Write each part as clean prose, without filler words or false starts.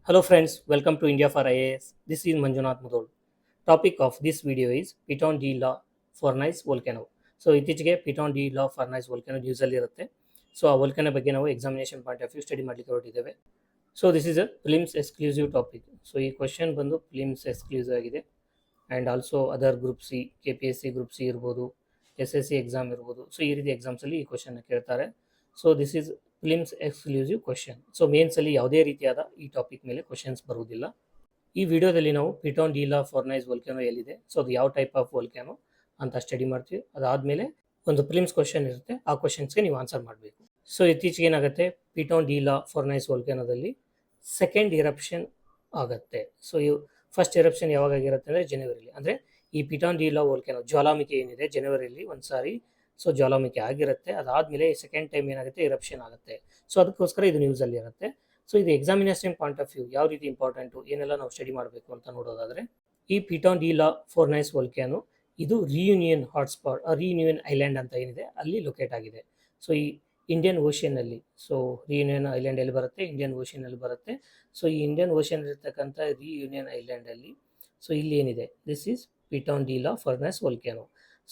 Hello friends, welcome to India for IAS. This is Manjunath Mudol. Topic of this video is Piton D Law Furnace Volcano. So ಇತ್ತೀಚೆಗೆ ಪಿಟಾನ್ de la Fournaise volcano ನ್ಯೂಸಲ್ಲಿ ಇರುತ್ತೆ. So ಆ volcano ಬಗ್ಗೆ ನಾವು examination point of view study ಮಾಡಲಿಕ್ಕೆ ಹೊರಟಿದ್ದೇವೆ. So this is a films exclusive topic. So ಈ question ಬಂದು films exclusive ಆಗಿದೆ. And also other group C, KPSC group C ಇರ್ಬೋದು, SSC ಎಕ್ಸಾಮ್ ಇರ್ಬೋದು. ಸೊ ಈ ರೀತಿ ಎಕ್ಸಾಮ್ಸಲ್ಲಿ ಈ ಕ್ವಶನ್ನ ಕೇಳ್ತಾರೆ. So this is films exclusive question. So ಮೇನ್ಸಲ್ಲಿ ಯಾವುದೇ ರೀತಿಯಾದ ಈ ಟಾಪಿಕ್ ಮೇಲೆ ಕ್ವಶನ್ಸ್ ಬರುವುದಿಲ್ಲ. ಈ ವಿಡಿಯೋದಲ್ಲಿ ನಾವು ಪಿಟಾನ್ ಡಿ ಲಾ ಫರ್ನೈಸ್ ವೋಲ್ಕ್ಯಾನೋ ಎಲ್ಲಿದೆ, ಸೊ ಅದು ಯಾವ ಟೈಪ್ ಆಫ್ ವೋಲ್ಕ್ಯಾನೋ ಅಂತ ಸ್ಟಡಿ ಮಾಡ್ತೀವಿ. ಅದಾದಮೇಲೆ ಒಂದು ಫಿಲಿಮ್ಸ್ ಕ್ವಶನ್ ಇರುತ್ತೆ, ಆ ಕ್ವಶನ್ಸ್ಗೆ ನೀವು ಆನ್ಸರ್ ಮಾಡಬೇಕು. ಸೊ ಇತ್ತೀಚೆಗೆ ಏನಾಗುತ್ತೆ, ಪಿಟಾನ್ ಡಿ ಲಾ ಫರ್ನೈಸ್ ವೋಲ್ಕ್ಯಾನೋದಲ್ಲಿ ಸೆಕೆಂಡ್ ಎರಪ್ಷನ್ ಆಗುತ್ತೆ. ಸೊ ಫಸ್ಟ್ ಎರಪ್ಷನ್ ಯಾವಾಗ ಆಗಿರುತ್ತೆ ಅಂದರೆ ಜನವರಿಲಿ. ಅಂದರೆ ಈ ಪಿಟಾನ್ ಡಿ ಲಾ ವೋಲ್ಕ್ಯಾನೋ ಜ್ವಾಲಾಮುಖಿ ಏನಿದೆ ಜನವರಿಯಲ್ಲಿ ಒಂದು ಸಾರಿ ಸೊ ಜ್ವಾಲಾಮುಖಿ ಆಗಿರುತ್ತೆ. ಅದಾದಮೇಲೆ ಸೆಕೆಂಡ್ ಟೈಮ್ ಏನಾಗುತ್ತೆ, ಎರಪ್ಷನ್ ಆಗುತ್ತೆ. ಸೊ ಅದಕ್ಕೋಸ್ಕರ ಇದು ನ್ಯೂಸಲ್ಲಿ ಇರುತ್ತೆ. ಸೊ ಇದು ಎಕ್ಸಾಮಿನೇಷನ್ ಪಾಯಿಂಟ್ ಆಫ್ ವ್ಯೂ ಯಾವ ರೀತಿ ಇಂಪಾರ್ಟೆಂಟು, ಏನೆಲ್ಲ ನಾವು ಸ್ಟಡಿ ಮಾಡಬೇಕು ಅಂತ ನೋಡೋದಾದರೆ, ಈ Piton de la Fournaise volcano ಇದು ರಿಯೂನಿಯನ್ ಹಾಟ್ಸ್ಪಾಟ್, ರಿಯೂನಿಯನ್ ಐಲ್ಯಾಂಡ್ ಅಂತ ಏನಿದೆ ಅಲ್ಲಿ ಲೊಕೇಟ್ ಆಗಿದೆ. ಸೊ ಈ ಇಂಡಿಯನ್ ಓಷನಲ್ಲಿ, ಸೊ ರಿಯೂನಿಯನ್ ಐಲ್ಯಾಂಡ್ ಎಲ್ಲಿ ಬರುತ್ತೆ, ಇಂಡಿಯನ್ ಓಷನಲ್ಲಿ ಬರುತ್ತೆ. ಸೊ ಈ ಇಂಡಿಯನ್ ಓಷನ್ ಇರ್ತಕ್ಕಂಥ ರಿಯೂನಿಯನ್ ಐಲ್ಯಾಂಡಲ್ಲಿ ಸೊ ಇಲ್ಲಿ ಏನಿದೆ, this is Piton de la Fournaise volcano.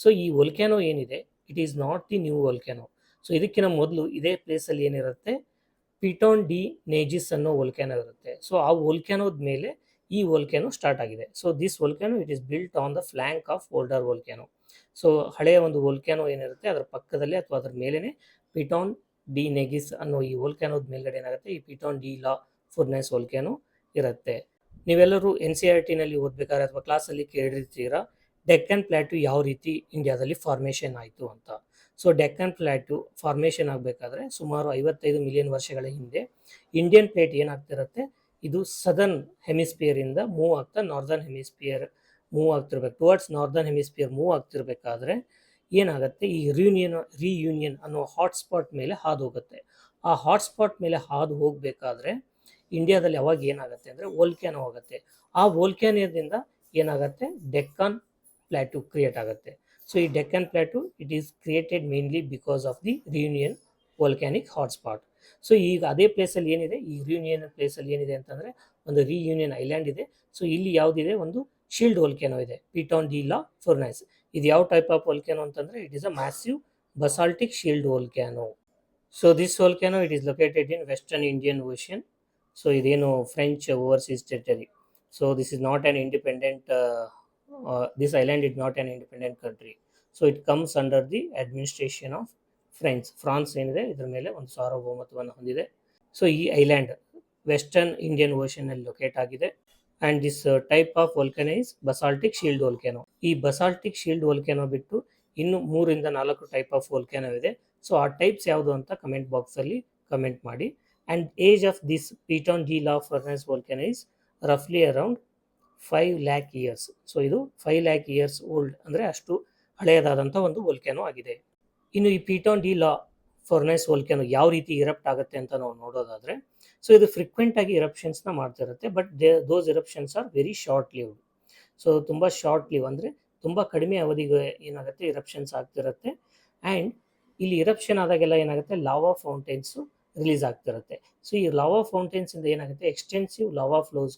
So ಈ ವೋಲ್ಕ್ಯಾನೋ ಏನಿದೆ, it is not the new volcano. So ಇದಕ್ಕಿಂತ ಮೊದಲು ಇದೇ ಪ್ಲೇಸಲ್ಲಿ ಏನಿರುತ್ತೆ, ಪಿಟಾನ್ ಡಿ ನೇಜಿಸ್ ಅನ್ನೋ ವೋಲ್ಕ್ಯಾನೋ ಇರುತ್ತೆ. ಸೊ ಆ ವೋಲ್ಕ್ಯಾನೋದ ಮೇಲೆ ಈ ವೋಲ್ಕ್ಯಾನೋ ಸ್ಟಾರ್ಟ್ ಆಗಿದೆ. So this volcano it is built on the flank of older volcano. So ಹಳೆಯ ಒಂದು ವೋಲ್ಕ್ಯಾನೋ ಏನಿರುತ್ತೆ ಅದರ ಪಕ್ಕದಲ್ಲಿ ಅಥವಾ ಅದರ ಮೇಲೇ ಪಿಟಾನ್ ಡಿ ನೆಗಿಸ್ ಅನ್ನೋ ಈ ವೋಲ್ಕ್ಯಾನೋದ ಮೇಲ್ಗಡೆ ಏನಾಗುತ್ತೆ, ಈ Piton de la Fournaise volcano ಇರುತ್ತೆ. ನೀವೆಲ್ಲರೂ NCERTನಲ್ಲಿ ಓದಬೇಕಾದ್ರೆ ಅಥವಾ ಕ್ಲಾಸಲ್ಲಿ ಕೇಳಿರ್ತೀರಾ, ಡೆಕ್ಕನ್ ಪ್ಲಾಟ್ಯೂ ಯಾವ ರೀತಿ ಇಂಡಿಯಾದಲ್ಲಿ ಫಾರ್ಮೇಷನ್ ಆಯಿತು ಅಂತ. ಸೊ ಡೆಕ್ಕನ್ ಪ್ಲಾಟ್ಯೂ ಫಾರ್ಮೇಷನ್ ಆಗಬೇಕಾದ್ರೆ ಸುಮಾರು 55 ಮಿಲಿಯನ್ ವರ್ಷಗಳ ಹಿಂದೆ ಇಂಡಿಯನ್ ಪ್ಲೇಟ್ ಏನಾಗ್ತಿರುತ್ತೆ, ಇದು ಸದರ್ನ್ ಹೆಮಿಸ್ಪಿಯರಿಂದ ಮೂವ್ ಆಗ್ತಾ ನಾರ್ದರ್ನ್ ಹೆಮಿಸ್ಪಿಯರ್ ಮೂವ್ ಆಗ್ತಿರ್ಬೇಕು, ಟುವರ್ಡ್ಸ್ ನಾರ್ದರ್ನ್ ಹೆಮಿಸ್ಪಿಯರ್ ಮೂವ್ ಆಗ್ತಿರ್ಬೇಕಾದ್ರೆ ಏನಾಗುತ್ತೆ, ಈ ರಿಯೂನಿಯನ್ ಅನ್ನೋ ಹಾಟ್ಸ್ಪಾಟ್ ಮೇಲೆ ಹಾದು ಹೋಗುತ್ತೆ. ಆ ಹಾಟ್ಸ್ಪಾಟ್ ಮೇಲೆ ಹಾದು ಹೋಗಬೇಕಾದ್ರೆ ಇಂಡಿಯಾದಲ್ಲಿ ಅವಾಗ ಏನಾಗುತ್ತೆ ಅಂದರೆ ವೋಲ್ಕ್ಯಾನೋ ಆಗುತ್ತೆ. ಆ ವೋಲ್ಕ್ಯಾನೋದಿಂದ ಏನಾಗುತ್ತೆ, ಡೆಕ್ಕನ್ ಪ್ಲಾಟ್ಯೂ ಕ್ರಿಯೇಟ್ ಆಗುತ್ತೆ. ಸೊ ಈ Deccan plateau it is created mainly because of the reunion volcanic hotspot. So ಈಗ ಅದೇ ಪ್ಲೇಸಲ್ಲಿ ಏನಿದೆ, ಈ ರಿಯೂನಿಯನ್ ಪ್ಲೇಸಲ್ಲಿ ಏನಿದೆ ಅಂತಂದರೆ ಒಂದು ರಿಯೂನಿಯನ್ ಐಲ್ಯಾಂಡ್ ಇದೆ. ಸೊ ಇಲ್ಲಿ ಯಾವುದಿದೆ, ಒಂದು ಶೀಲ್ಡ್ ವೋಲ್ಕ್ಯಾನೋ ಇದೆ, ಪಿಟಾನ್ ಡಿ ಲಾ ಫರ್ನೈಸ್. ಇದು ಯಾವ ಟೈಪ್ ಆಫ್ ವೋಲ್ಕ್ಯಾನೋ ಅಂತಂದರೆ, it is a massive basaltic shield volcano. So this volcano it is located in western Indian ocean. So ಇದೇನು French overseas territory. So this is not an independent, this island is not an independent country. So it comes under the administration of France. France ಏನಿದೆ ಇದರ ಮೇಲೆ ಒಂದು ಸಾರ್ವಭೌಮತ್ವವನ್ನು ಹೊಂದಿದೆ. So ಈ island western Indian ಓಷನಲ್ಲಿ locate ಆಗಿದೆ. And this type of volcano is basaltic shield volcano. ಈ ಬಸಾಲ್ಟಿಕ್ ಶೀಲ್ಡ್ ವೋಲ್ಕ್ಯಾನೋ ಬಿಟ್ಟು ಇನ್ನು 3 ರಿಂದ 4 ಟೈಪ್ ಆಫ್ ವೋಲ್ಕ್ಯಾನೋ ಇದೆ. ಸೊ ಆ ಟೈಪ್ಸ್ ಯಾವುದು ಅಂತ ಕಮೆಂಟ್ ಬಾಕ್ಸಲ್ಲಿ ಕಮೆಂಟ್ ಮಾಡಿ. And age of this Piton de la Fournaise volcano is ರಫ್ಲಿ ಅರೌಂಡ್ 5 lakh years. ಸೊ ಇದು 5 lakh years ಓಲ್ಡ್, ಅಂದರೆ ಅಷ್ಟು ಹಳೆಯದಾದಂಥ ಒಂದು ವೋಲ್ಕ್ಯಾನೋ ಆಗಿದೆ. ಇನ್ನು ಈ Piton de la Fournaise volcano ಯಾವ ರೀತಿ ಇರಪ್ಟ್ ಆಗುತ್ತೆ ಅಂತ ನಾವು ನೋಡೋದಾದರೆ, ಸೊ ಇದು ಫ್ರೀಕ್ವೆಂಟ್ ಆಗಿ ಇರಪ್ಷನ್ಸ್ನ ಮಾಡ್ತಿರುತ್ತೆ. But those eruptions are very short lived. So ತುಂಬ ಶಾರ್ಟ್ ಲಿವ್ ಅಂದರೆ ತುಂಬ ಕಡಿಮೆ ಅವಧಿಗೆ ಏನಾಗುತ್ತೆ, ಇರಪ್ಷನ್ಸ್ ಆಗ್ತಿರುತ್ತೆ. ಆ್ಯಂಡ್ ಇಲ್ಲಿ ಇರಪ್ಷನ್ ಆದಾಗೆಲ್ಲ ಏನಾಗುತ್ತೆ, ಲಾವಾ ಫೌಂಟೈನ್ಸು ರಿಲೀಸ್ ಆಗ್ತಿರುತ್ತೆ. ಸೊ ಈ ಲಾವಾ ಫೌಂಟೈನ್ಸಿಂದ ಏನಾಗುತ್ತೆ, ಎಕ್ಸ್ಟೆನ್ಸಿವ್ ಲಾವಾ ಫ್ಲೋಸ್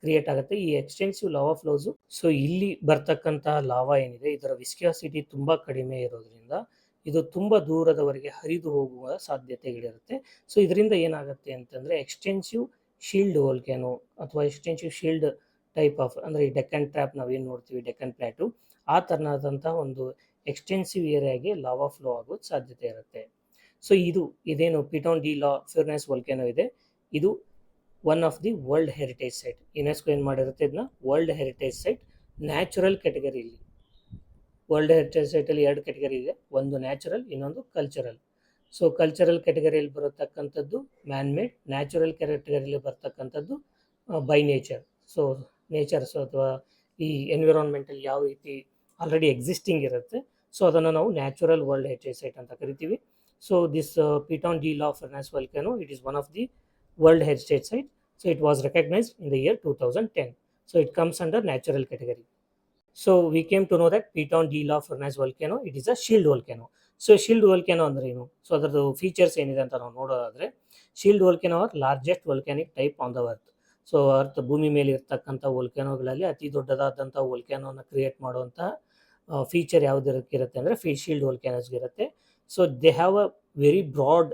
ಕ್ರಿಯೇಟ್ ಆಗುತ್ತೆ. ಈ ಎಕ್ಸ್ಟೆನ್ಸಿವ್ ಲಾವಾ ಫ್ಲೋಸು, ಸೊ ಇಲ್ಲಿ ಬರ್ತಕ್ಕಂಥ ಲಾವಾ ಏನಿದೆ ಇದರ ವಿಸ್ಕ್ಯಾಸಿಟಿ ತುಂಬ ಕಡಿಮೆ ಇರೋದ್ರಿಂದ ಇದು ತುಂಬ ದೂರದವರೆಗೆ ಹರಿದು ಹೋಗುವ ಸಾಧ್ಯತೆಗಳಿರುತ್ತೆ. ಸೊ ಇದರಿಂದ ಏನಾಗುತ್ತೆ ಅಂತಂದರೆ ಎಕ್ಸ್ಟೆನ್ಸಿವ್ ಶೀಲ್ಡ್ ವೋಲ್ಕ್ಯಾನೋ ಅಥವಾ ಎಕ್ಸ್ಟೆನ್ಸಿವ್ ಶೀಲ್ಡ್ ಟೈಪ್ ಆಫ್, ಅಂದರೆ ಈ ಡೆಕ್ಕನ್ ಟ್ರ್ಯಾಪ್ ನಾವೇನು ನೋಡ್ತೀವಿ, ಡೆಕ್ಕನ್ ಪ್ಲಾಟ್ಯೂ, ಆ ಥರನಾದಂಥ ಒಂದು ಎಕ್ಸ್ಟೆನ್ಸಿವ್ ಏರಿಯಾಗೆ ಲಾವಾ ಫ್ಲೋ ಆಗೋದು ಸಾಧ್ಯತೆ ಇರುತ್ತೆ. ಸೊ ಇದೇನು ಪಿಟಾನ್ ಡಿ ಲಾ ಫರ್ನೈಸ್ ವೋಲ್ಕ್ಯಾನೋ ಇದೆ, ಇದು one of the world heritage site. UNESCO ಏನು ಮಾಡಿರುತ್ತೆ, ಇದನ್ನ ವರ್ಲ್ಡ್ ಹೆರಿಟೇಜ್ ಸೈಟ್ ನ್ಯಾಚುರಲ್ ಕ್ಯಾಟಗರಿಯಲ್ಲಿ. ವರ್ಲ್ಡ್ ಹೆರಿಟೇಜ್ ಸೈಟಲ್ಲಿ 2 ಕ್ಯಾಟಗರಿ ಇದೆ, ಒಂದು ನ್ಯಾಚುರಲ್, ಇನ್ನೊಂದು ಕಲ್ಚರಲ್. ಸೊ ಕಲ್ಚರಲ್ ಕ್ಯಾಟಗರಿಯಲ್ಲಿ ಬರತಕ್ಕಂಥದ್ದು ಮ್ಯಾನ್ ಮೇಡ್, ನ್ಯಾಚುರಲ್ ಕ್ಯಾಟಗರಿಯಲ್ಲಿ ಬರ್ತಕ್ಕಂಥದ್ದು ಬೈ ನೇಚರ್. ಸೊ ನೇಚರ್ಸ್ ಅಥವಾ ಈ ಎನ್ವಿರಾನ್ಮೆಂಟಲ್ಲಿ ಯಾವ ರೀತಿ ಆಲ್ರೆಡಿ ಎಕ್ಸಿಸ್ಟಿಂಗ್ ಇರುತ್ತೆ, ಸೊ ಅದನ್ನು ನಾವು ನ್ಯಾಚುರಲ್ ವರ್ಲ್ಡ್ ಹೆರಿಟೇಜ್ ಸೈಟ್ ಅಂತ ಕರಿತೀವಿ. So this Piton de la Fournaise volcano it is one of the World Heritage Site. So it was recognized in the year 2010. So it comes under natural category. So we came to know that Piton D Laa Furnace volcano, it is a shield volcano. So shield volcano ಅಂದ್ರೆ ಏನು, so ಅದರದ್ದು features ಏನಿದೆ ಅಂತ ನಾವು ನೋಡೋದಾದರೆ, shield volcano are largest volcanic type on the earth. So ಅರ್ಥ ಭೂಮಿ ಮೇಲೆ ಇರ್ತಕ್ಕಂಥ ವೋಲ್ಕ್ಯಾನೋಗಳಲ್ಲಿ ಅತಿ ದೊಡ್ಡದಾದಂಥ ವೋಲ್ಕ್ಯಾನೋನ ಕ್ರಿಯೇಟ್ ಮಾಡುವಂತಹ ಫೀಚರ್ ಯಾವುದಕ್ಕಿರುತ್ತೆ ಅಂದರೆ ಶೀಲ್ಡ್ ವೋಲ್ಕ್ಯಾನೋಸ್ಗೆ ಇರುತ್ತೆ. So they have a very broad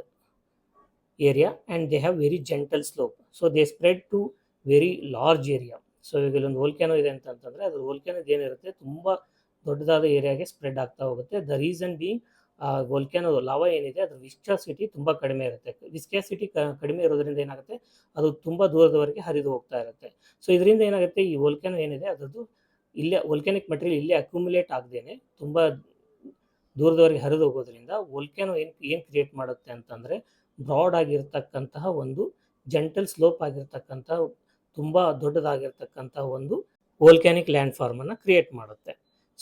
area and they have very gentle slope. So they spread to very large area. So ಈಗ ಇಲ್ಲೊಂದು ವೋಲ್ಕ್ಯಾನೋ ಇದೆ ಅಂತಂತಂದರೆ ಅದು ವೋಲ್ಕ್ಯಾನೋದು ಏನಿರುತ್ತೆ ತುಂಬ ದೊಡ್ಡದಾದ ಏರಿಯಾಗೆ ಸ್ಪ್ರೆಡ್ ಆಗ್ತಾ ಹೋಗುತ್ತೆ. The reason being volcano lava ಏನಿದೆ ಅದ್ರ ವಿಸ್ಕಾಸಿಟಿ ತುಂಬ ಕಡಿಮೆ ಇರುತ್ತೆ. ವಿಸ್ಕಾಸಿಟಿ ಕಡಿಮೆ ಇರೋದ್ರಿಂದ ಏನಾಗುತ್ತೆ, ಅದು ತುಂಬ ದೂರದವರೆಗೆ ಹರಿದು ಹೋಗ್ತಾ ಇರುತ್ತೆ. ಸೊ ಇದರಿಂದ ಏನಾಗುತ್ತೆ, ಈ ವೋಲ್ಕ್ಯಾನೋ ಏನಿದೆ ಅದರದ್ದು ಇಲ್ಲೇ ವೋಲ್ಕ್ಯಾನಿಕ್ ಮೆಟೀರಿಯಲ್ ಇಲ್ಲೇ ಅಕ್ಯುಮುಲೇಟ್ ಆಗದೇನೆ ತುಂಬ ದೂರದವರೆಗೆ ಹರಿದು ಹೋಗೋದ್ರಿಂದ ವೋಲ್ಕ್ಯಾನೋ ಏನು ಕ್ರಿಯೇಟ್ ಮಾಡುತ್ತೆ ಅಂತಂದರೆ, ಬ್ರಾಡ್ ಆಗಿರ್ತಕ್ಕಂತಹ ಒಂದು ಜೆಂಟಲ್ ಸ್ಲೋಪ್ ಆಗಿರ್ತಕ್ಕಂಥ ತುಂಬ ದೊಡ್ಡದಾಗಿರ್ತಕ್ಕಂಥ ಒಂದು ವೋಲ್ಕ್ಯಾನಿಕ್ ಲ್ಯಾಂಡ್ ಫಾರ್ಮನ್ನು ಕ್ರಿಯೇಟ್ ಮಾಡುತ್ತೆ.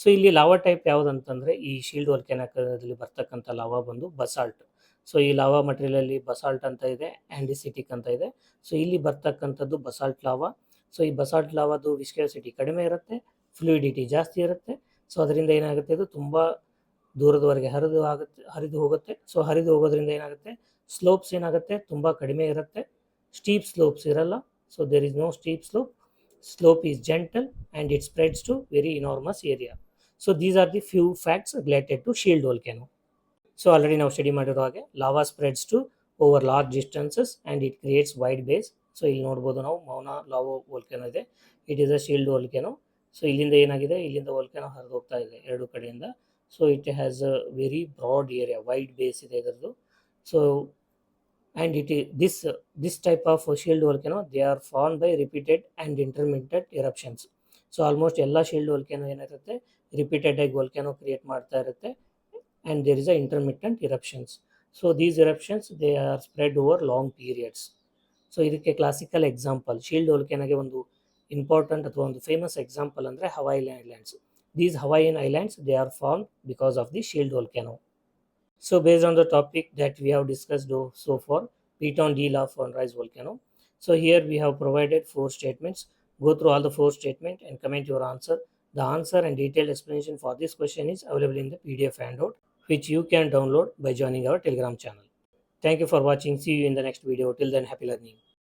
ಸೊ ಇಲ್ಲಿ ಲಾವಾ ಟೈಪ್ ಯಾವುದಂತಂದರೆ, ಈ ಶೀಲ್ಡ್ ವೋಲ್ಕ್ಯಾನೋದಲ್ಲಿ ಬರ್ತಕ್ಕಂಥ ಲಾವಾ ಬಂದು ಬಸಾಲ್ಟ್. ಸೊ ಈ ಲಾವಾ ಮಟೀರಿಯಲಲ್ಲಿ ಬಸಾಲ್ಟ್ ಅಂತ ಇದೆ, ಆ್ಯಂಡಿಸಿಟಿಕ್ ಅಂತ ಇದೆ. ಸೊ ಇಲ್ಲಿ ಬರ್ತಕ್ಕಂಥದ್ದು ಬಸಾಲ್ಟ್ ಲಾವಾ. ಸೊ ಈ ಬಸಾಲ್ಟ್ ಲಾವಾದು ವಿಸ್ಕೋಸಿಟಿ ಕಡಿಮೆ ಇರುತ್ತೆ, ಫ್ಲೂಯಿಡಿಟಿ ಜಾಸ್ತಿ ಇರುತ್ತೆ. ಸೊ ಅದರಿಂದ ಏನಾಗುತ್ತೆ, ಇದು ತುಂಬ ದೂರದವರೆಗೆ ಹರಿದು ಹೋಗುತ್ತೆ. ಸೊ ಹರಿದು ಹೋಗೋದ್ರಿಂದ ಏನಾಗುತ್ತೆ, ಸ್ಲೋಪ್ಸ್ ಏನಾಗುತ್ತೆ ತುಂಬ ಕಡಿಮೆ ಇರುತ್ತೆ, ಸ್ಟೀಪ್ ಸ್ಲೋಪ್ಸ್ ಇರಲ್ಲ. So there is no steep slope is gentle and it spreads to very enormous area. So these are the few facts related to shield volcano. So already ನಾವು study ಮಾಡಿರೋ ಹಾಗೆ lava spreads to over large distances and it creates wide base. So ಇಲ್ಲಿ ನೋಡ್ಬೋದು ನಾವು Mauna Loa volcano ಇದೆ, it is a shield volcano. So ಇಲ್ಲಿಂದ ಏನಾಗಿದೆ, ಇಲ್ಲಿಂದ ವೋಲ್ಕ್ಯಾನೋ ಹರಿದು ಹೋಗ್ತಾ ಇದೆ ಎರಡು ಕಡೆಯಿಂದ. So it has a very broad area, wide base ಇದೆ ಇದರದ್ದು. So and this type of shield volcano, they are formed by repeated and intermittent eruptions. So almost ಎಲ್ಲ shield volcano ಏನಿರುತ್ತೆ ರಿಪೀಟೆಡ್ ಆಗಿ volcano ಕ್ರಿಯೇಟ್ ಮಾಡ್ತಾ ಇರುತ್ತೆ and there is a intermittent eruptions. So these eruptions, they are spread over long periods. So ಇದಕ್ಕೆ classical example shield ವೋಲ್ಕ್ಯಾನೋಗೆ ಒಂದು important ಅಥವಾ ಒಂದು famous example ಅಂದರೆ Hawaii islands. These Hawaiian islands, they are formed because of the shield volcano. So based on the topic that we have discussed so far, Piton D law for rise volcano. So here we have provided 4 statements. Go through all the 4 statements and comment your answer. The answer and detailed explanation for this question is available in the PDF handout, which you can download by joining our Telegram channel. Thank you for watching. See you in the next video. Till then, happy learning.